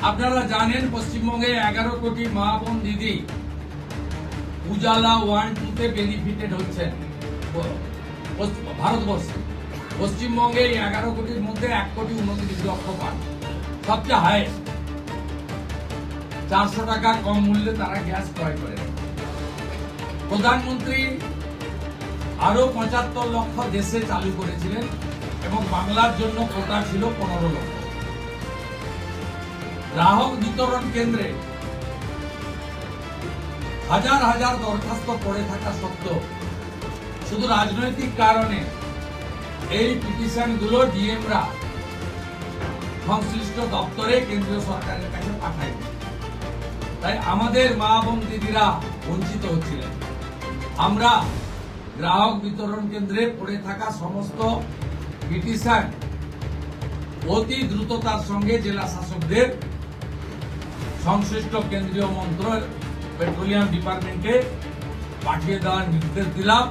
আপনারা জানেন পশ্চিমবঙ্গে 11 কোটি মা বোন দিদি উজালা 1-2 বেনিফিটেড হচ্ছেন ভারতবর্ষে। পশ্চিমবঙ্গে 11 কোটির মধ্যে 1 কোটি 29 লক্ষ পান, সবচেয়ে হাইয়েস্ট। 400 টাকা কম মূল্যে তারা গ্যাস ক্রয় করে। প্রধানমন্ত্রী আরো 75 লক্ষ দেশে চালু করেছিলেন এবং বাংলার জন্য কোটা ছিল 15 লক্ষ। গ্রাহক বিতরণ কেন্দ্রে হাজার হাজার দরখাস্ত পড়ে থাকা সত্ত্বেও শুধু রাজনৈতিক কারণে এই পিটিশনগুলো ডিএমরা সংশ্লিষ্ট দপ্তরে কেন্দ্রীয় সরকারের কাছে পাঠায়। তাই আমাদের মা এবং দিদিরা বঞ্চিত হচ্ছিলেন। আমরা গ্রাহক বিতরণ কেন্দ্রে পড়ে থাকা সমস্ত পিটিশন অতি দ্রুততার সঙ্গে জেলা শাসকদের সংশ্লিষ্ট কেন্দ্রীয় মন্ত্রক পেট্রোলিয়াম ডিপার্টমেন্টে পাঠিয়ে দেওয়ার নির্দেশ দিলাম।